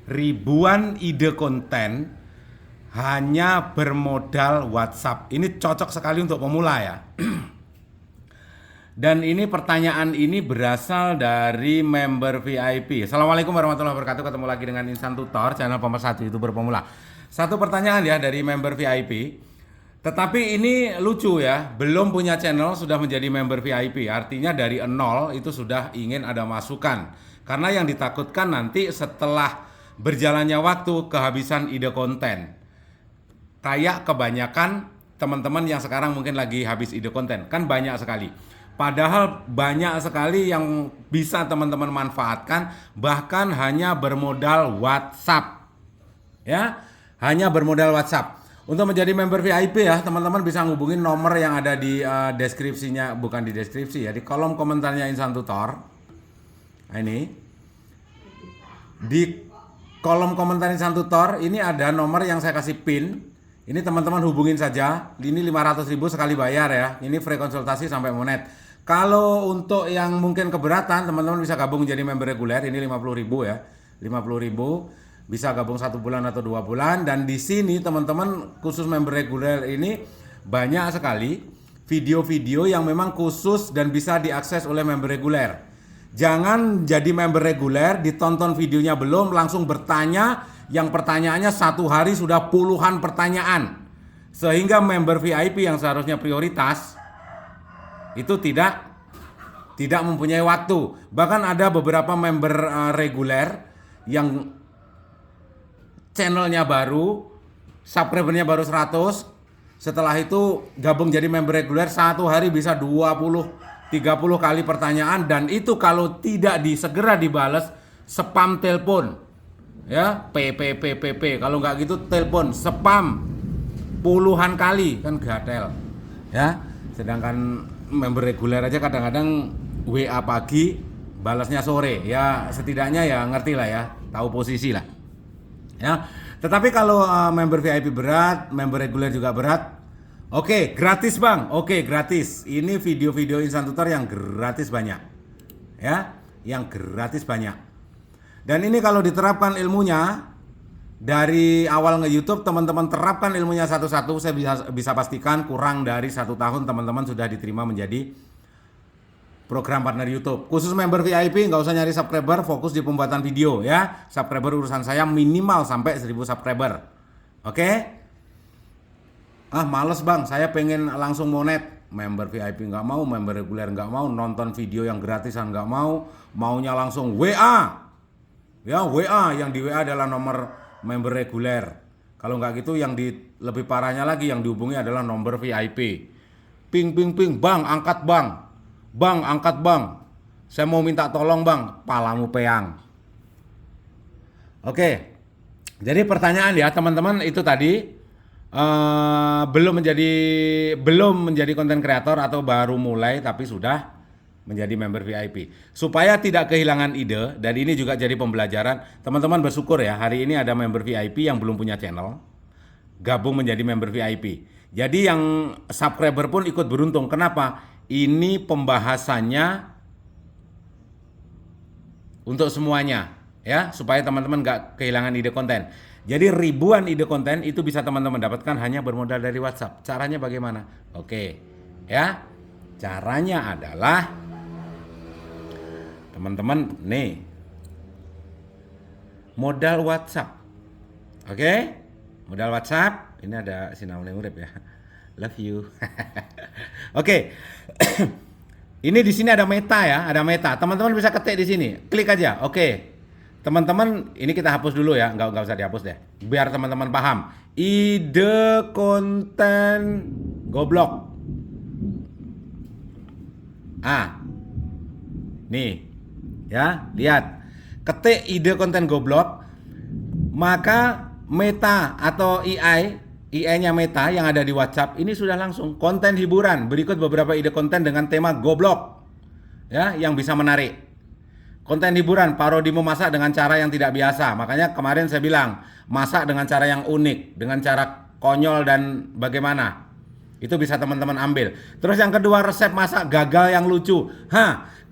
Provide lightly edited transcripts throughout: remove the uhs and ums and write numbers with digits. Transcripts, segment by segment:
ribuan ide konten hanya bermodal WhatsApp. Ini cocok sekali untuk pemula ya. Dan ini pertanyaan ini berasal dari member VIP. Assalamualaikum warahmatullahi wabarakatuh. Ketemu lagi dengan Insan Tutor, channel pemersatu YouTuber pemula. Satu pertanyaan ya dari member VIP. Tetapi ini lucu ya, belum punya channel sudah menjadi member VIP. Artinya dari nol itu sudah ingin ada masukan. Karena yang ditakutkan nanti setelah berjalannya waktu kehabisan ide konten. Kayak kebanyakan teman-teman yang sekarang mungkin lagi habis ide konten. Kan banyak sekali. Padahal banyak sekali yang bisa teman-teman manfaatkan, bahkan hanya bermodal WhatsApp. Ya, hanya bermodal WhatsApp. Untuk menjadi member VIP ya, teman-teman bisa ngubungin nomor yang ada di deskripsinya, bukan di deskripsi ya, di kolom komentarnya Insan Tutor. Nah, ini di kolom komentar Insan Tutor ini ada nomor yang saya kasih pin. Ini teman-teman hubungin saja. Ini 500.000 sekali bayar ya. Ini free konsultasi sampai monet. Kalau untuk yang mungkin keberatan, teman-teman bisa gabung menjadi member reguler. Ini 50.000 ya. 50.000 bisa gabung 1 bulan atau 2 bulan. Dan di sini teman-teman khusus member reguler ini banyak sekali video-video yang memang khusus dan bisa diakses oleh member reguler. Jangan jadi member reguler, ditonton videonya belum langsung bertanya. Yang pertanyaannya satu hari sudah puluhan pertanyaan. Sehingga member VIP yang seharusnya prioritas itu tidak mempunyai waktu. Bahkan ada beberapa member reguler yang channelnya baru, subscribernya baru 100. Setelah itu gabung jadi member reguler, satu hari bisa 20-30 kali pertanyaan. Dan itu kalau tidak segera dibales, spam telepon. Ya, PPPPP. Kalau nggak gitu telepon, spam puluhan kali, kan gatel. Ya, sedangkan member reguler aja kadang-kadang WA pagi, balasnya sore. Ya, setidaknya ya ngerti lah ya, tahu posisi lah. Ya, tetapi kalau member VIP berat, member reguler juga berat. Oke, gratis bang. Oke, gratis. Ini video-video Insan Tutor yang gratis banyak. Ya, yang gratis banyak. Dan ini kalau diterapkan ilmunya dari awal nge-YouTube, teman-teman terapkan ilmunya satu-satu, saya bisa pastikan kurang dari 1 tahun teman-teman sudah diterima menjadi program partner YouTube. Khusus member VIP nggak usah nyari subscriber, fokus di pembuatan video ya. Subscriber urusan saya minimal sampai 1000 subscriber. Oke? Males bang, saya pengen langsung monet. Member VIP nggak mau, member reguler nggak mau, nonton video yang gratisan nggak mau, maunya langsung WA. Ya, WA, yang di WA adalah nomor member reguler. Kalau nggak gitu yang lebih parahnya lagi yang dihubungi adalah nomor VIP. Ping ping ping, bang angkat bang. Bang angkat bang. Saya mau minta tolong bang, palamu peang. Oke. Jadi pertanyaan ya teman-teman itu tadi belum menjadi konten kreator atau baru mulai tapi sudah menjadi member VIP. Supaya tidak kehilangan ide, dan ini juga jadi pembelajaran, teman-teman bersyukur ya, hari ini ada member VIP yang belum punya channel, gabung menjadi member VIP. Jadi yang subscriber pun ikut beruntung. Kenapa? Ini pembahasannya untuk semuanya, ya, supaya teman-teman gak kehilangan ide konten. Jadi ribuan ide konten itu bisa teman-teman dapatkan hanya bermodal dari WhatsApp. Caranya bagaimana? Oke, ya, caranya adalah teman-teman nih modal WhatsApp. Oke? Modal WhatsApp. Ini ada sinamune urip ya. Love you. Oke. Ini di sini ada meta ya, ada meta. Teman-teman bisa ketik di sini. Klik aja. Oke. Teman-teman, ini kita hapus dulu ya. Enggak usah dihapus deh. Biar teman-teman paham. Ide konten goblok. Nih. Ya, lihat. Ketik ide konten goblok, maka Meta atau AI-nya Meta yang ada di WhatsApp ini sudah langsung konten hiburan. Berikut beberapa ide konten dengan tema goblok. Ya, yang bisa menarik. Konten hiburan, parodi memasak dengan cara yang tidak biasa. Makanya kemarin saya bilang, masak dengan cara yang unik, dengan cara konyol dan bagaimana. Itu bisa teman-teman ambil. Terus yang kedua, resep masak gagal yang lucu.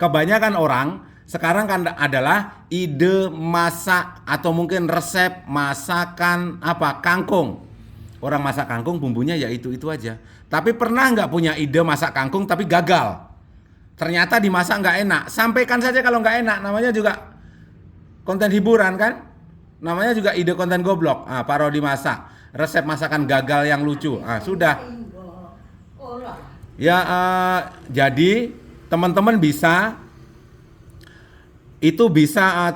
Kebanyakan orang Sekarang kan adalah ide masak atau mungkin resep masakan apa kangkung. Orang masak kangkung bumbunya ya itu aja. Tapi pernah nggak punya ide masak kangkung tapi gagal? Ternyata dimasak nggak enak. Sampaikan saja kalau nggak enak. Namanya juga konten hiburan kan? Namanya juga ide konten goblok. Parodi masak, resep masakan gagal yang lucu. Sudah. Ya, jadi teman-teman bisa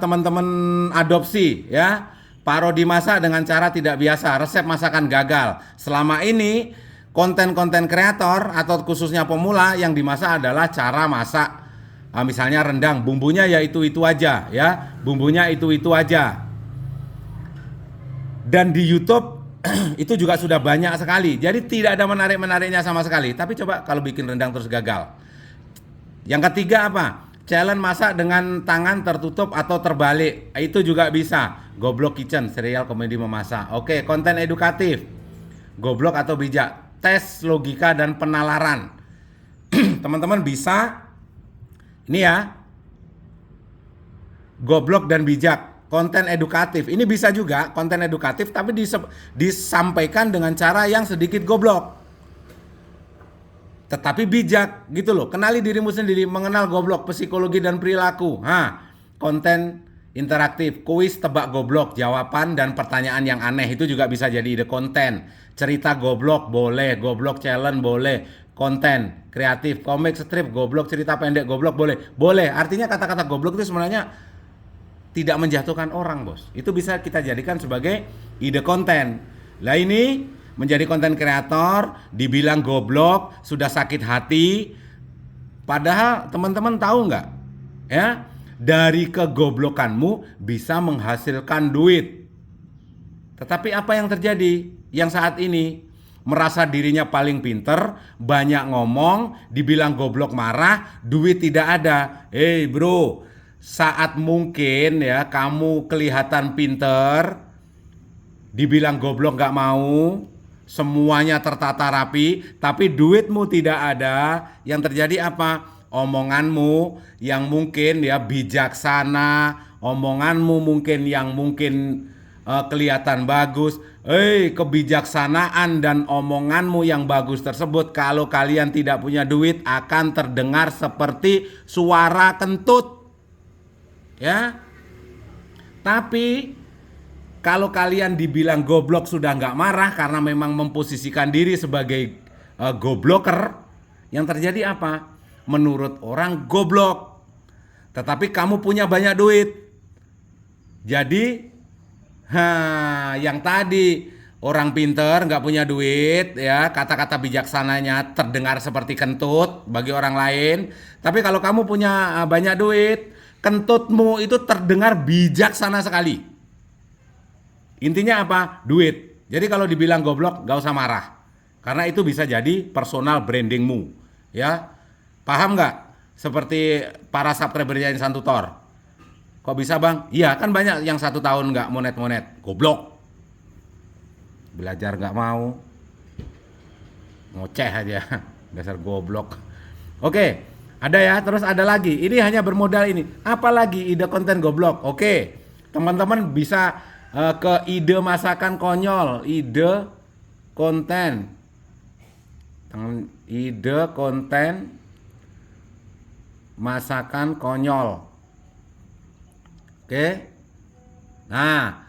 teman-teman adopsi ya. Parodi masak dengan cara tidak biasa, resep masakan gagal. Selama ini konten-konten kreator atau khususnya pemula yang dimasak adalah cara masak. Misalnya rendang, bumbunya ya itu aja ya. Bumbunya itu aja. Dan di YouTube itu juga sudah banyak sekali. Jadi tidak ada menarik-menariknya sama sekali. Tapi coba kalau bikin rendang terus gagal. Yang ketiga apa? Challenge masak dengan tangan tertutup atau terbalik. Itu juga bisa. Goblok Kitchen, serial komedi memasak. Oke, konten edukatif. Goblok atau bijak. Tes logika dan penalaran. Teman-teman bisa ini ya. Goblok dan bijak. Konten edukatif. Ini bisa juga konten edukatif tapi disampaikan dengan cara yang sedikit goblok. Tetapi bijak gitu loh. Kenali dirimu sendiri, mengenal goblok, psikologi dan perilaku. Konten interaktif, kuis tebak goblok, jawaban dan pertanyaan yang aneh itu juga bisa jadi ide konten. Cerita goblok boleh, goblok challenge boleh, konten kreatif, komik strip goblok, cerita pendek goblok boleh. Boleh. Artinya kata-kata goblok itu sebenarnya tidak menjatuhkan orang, Bos. Itu bisa kita jadikan sebagai ide konten. Lah ini menjadi konten kreator, dibilang goblok, sudah sakit hati. Padahal teman-teman tahu nggak? Ya, dari kegoblokanmu bisa menghasilkan duit. Tetapi apa yang terjadi? Yang saat ini merasa dirinya paling pinter, banyak ngomong, dibilang goblok marah, duit tidak ada. Bro, saat mungkin ya kamu kelihatan pinter, dibilang goblok nggak mau, semuanya tertata rapi, tapi duitmu tidak ada. Yang terjadi apa? Omonganmu yang mungkin ya bijaksana, omonganmu mungkin yang kelihatan bagus. Kebijaksanaan dan omonganmu yang bagus tersebut kalau kalian tidak punya duit akan terdengar seperti suara kentut. Ya. Tapi kalau kalian dibilang goblok sudah nggak marah karena memang memposisikan diri sebagai gobloker, yang terjadi apa? Menurut orang goblok. Tetapi kamu punya banyak duit. Jadi yang tadi orang pinter nggak punya duit ya, kata-kata bijaksananya terdengar seperti kentut bagi orang lain. Tapi kalau kamu punya banyak duit, kentutmu itu terdengar bijaksana sekali. Intinya apa? Duit. Jadi kalau dibilang goblok gak usah marah. Karena itu bisa jadi personal brandingmu. Ya, paham gak? Seperti para subscribernya Insan Tutor. Kok bisa bang? Iya kan banyak yang 1 tahun gak monet-monet. Goblok. Belajar gak mau. Ngoceh aja. Dasar goblok. Oke, ada ya. Terus ada lagi. Ini hanya bermodal ini. Apalagi ide konten goblok. Oke, teman-teman bisa ke ide masakan konyol, ide konten masakan konyol. Oke. Nah,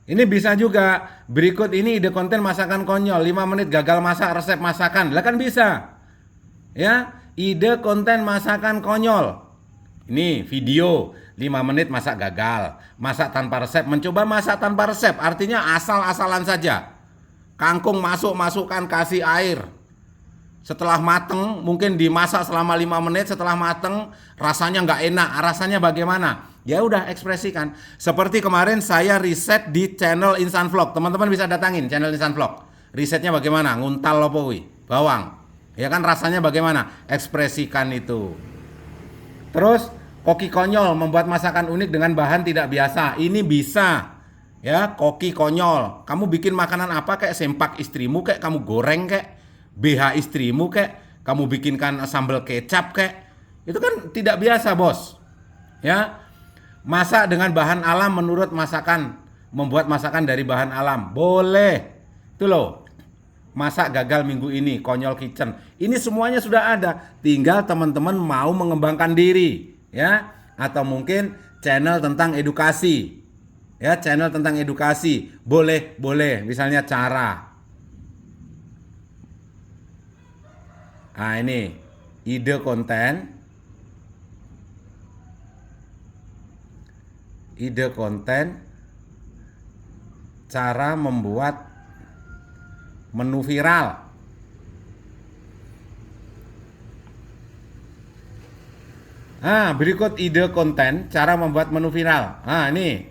ini bisa juga. Berikut ini ide konten masakan konyol, 5 menit gagal masak resep masakan. Lah kan bisa. Ya, ide konten masakan konyol. Ini video 5 menit masak gagal, masak tanpa resep, mencoba masak tanpa resep, artinya asal-asalan saja. Kangkung masukkan kasih air. Setelah mateng, mungkin dimasak selama 5 menit, setelah mateng rasanya nggak enak, rasanya bagaimana? Ya udah ekspresikan. Seperti kemarin saya riset di channel Insan Vlog. Teman-teman bisa datangin channel Insan Vlog. Risetnya bagaimana? Nguntal lopo bawang. Ya kan rasanya bagaimana? Ekspresikan itu. Terus koki konyol, membuat masakan unik dengan bahan tidak biasa. Ini bisa. Ya, koki konyol. Kamu bikin makanan apa kayak sempak istrimu kayak kamu goreng kayak BH istrimu kayak kamu bikinkan sambal kecap kayak. Itu kan tidak biasa, Bos. Ya. Masak dengan bahan alam menurut masakan, membuat masakan dari bahan alam. Boleh. Itu loh. Masak gagal minggu ini, Konyol Kitchen. Ini semuanya sudah ada. Tinggal teman-teman mau mengembangkan diri, ya. Atau mungkin channel tentang edukasi. Ya, channel tentang edukasi. Boleh. Misalnya cara. Nah, ini ide konten. Ide konten, cara membuat menu viral. Berikut ide konten, cara membuat menu viral. Ini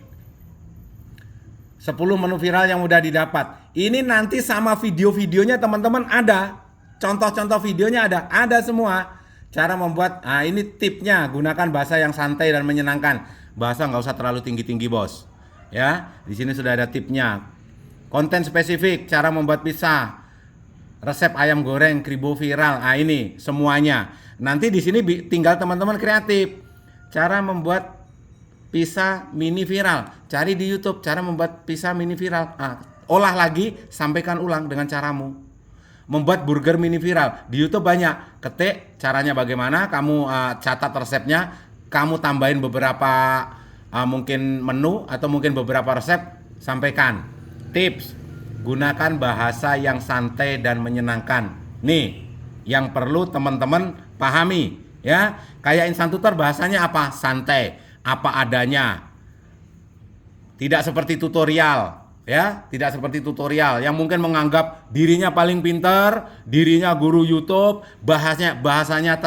10 menu viral yang mudah didapat. Ini nanti sama video-videonya teman-teman ada. Contoh-contoh videonya ada semua. Cara membuat, ini tipnya, gunakan bahasa yang santai dan menyenangkan. Bahasa nggak usah terlalu tinggi-tinggi bos, ya. Di sini sudah ada tipnya. Konten spesifik, cara membuat pizza, resep ayam goreng, kribo viral. Ini semuanya. Nanti di sini tinggal teman-teman kreatif. Cara membuat pizza mini viral. Cari di YouTube cara membuat pizza mini viral. Olah lagi, sampaikan ulang dengan caramu. Membuat burger mini viral di YouTube banyak. Ketik caranya bagaimana, kamu catat resepnya. Kamu tambahin beberapa mungkin menu atau mungkin beberapa resep, sampaikan. Tips, gunakan bahasa yang santai dan menyenangkan. Nih, yang perlu teman-teman pahami, ya. Kayak Insan Tutor bahasanya apa? Santai, apa adanya. Tidak seperti tutorial, ya. Tidak seperti tutorial yang mungkin menganggap dirinya paling pintar, dirinya guru YouTube, bahasanya bahasanya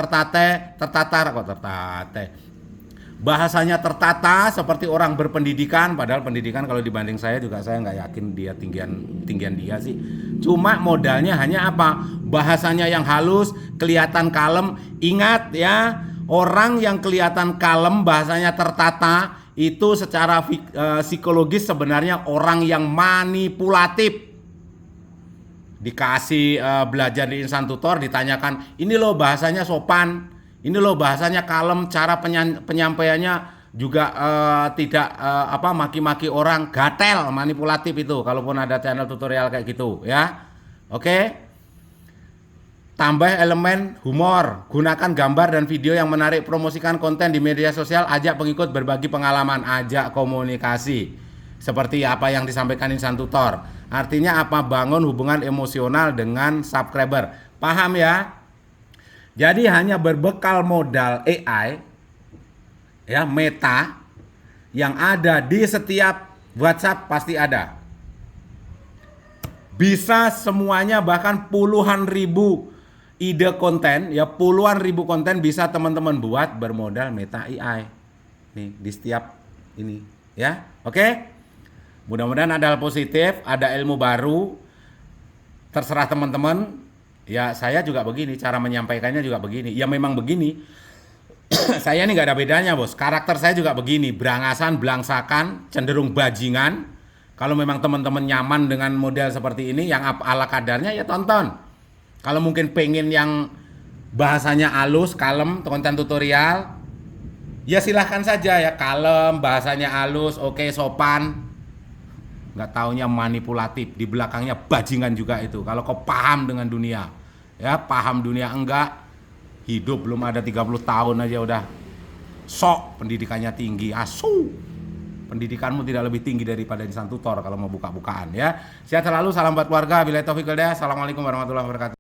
tertata seperti orang berpendidikan, padahal pendidikan kalau dibanding saya juga saya nggak yakin dia tinggian dia sih. Cuma modalnya hanya apa? Bahasanya yang halus, kelihatan kalem. Ingat ya, orang yang kelihatan kalem, bahasanya tertata, itu secara psikologis sebenarnya orang yang manipulatif. Dikasih belajar di Insan Tutor, ditanyakan, ini loh bahasanya sopan. Ini loh bahasanya kalem, cara penyampaiannya juga tidak maki-maki orang, gatel, manipulatif itu. Kalaupun ada channel tutorial kayak gitu, ya. Oke. Tambah elemen humor, gunakan gambar dan video yang menarik, promosikan konten di media sosial, ajak pengikut berbagi pengalaman, ajak komunikasi. Seperti apa yang disampaikan Insan Tutor. Artinya apa? Bangun hubungan emosional dengan subscriber. Paham ya? Jadi hanya berbekal modal AI, ya, Meta, yang ada di setiap WhatsApp pasti ada. Bisa semuanya, bahkan puluhan ribu ide konten, ya puluhan ribu konten bisa teman-teman buat bermodal Meta AI. Nih di setiap ini, ya. Oke? Mudah-mudahan ada hal positif, ada ilmu baru. Terserah teman-teman. Ya saya juga begini, cara menyampaikannya juga begini. Ya memang begini. Saya ini nggak ada bedanya bos. Karakter saya juga begini, berangasan, belangsakan, cenderung bajingan. Kalau memang teman-teman nyaman dengan model seperti ini, yang ala kadarnya ya tonton. Kalau mungkin pengen yang bahasanya halus, kalem, konten tutorial, ya silahkan saja ya, kalem, bahasanya halus, oke, sopan. Nggak taunya manipulatif, di belakangnya bajingan juga itu. Kalau kau paham dengan dunia, ya paham dunia enggak, hidup belum ada 30 tahun aja udah sok pendidikannya tinggi, asu. Pendidikanmu tidak lebih tinggi daripada Insan Tutor kalau mau buka-bukaan ya. Sehat selalu, salam buat keluarga, billahi taufiq wal hidayah. Assalamualaikum warahmatullahi wabarakatuh.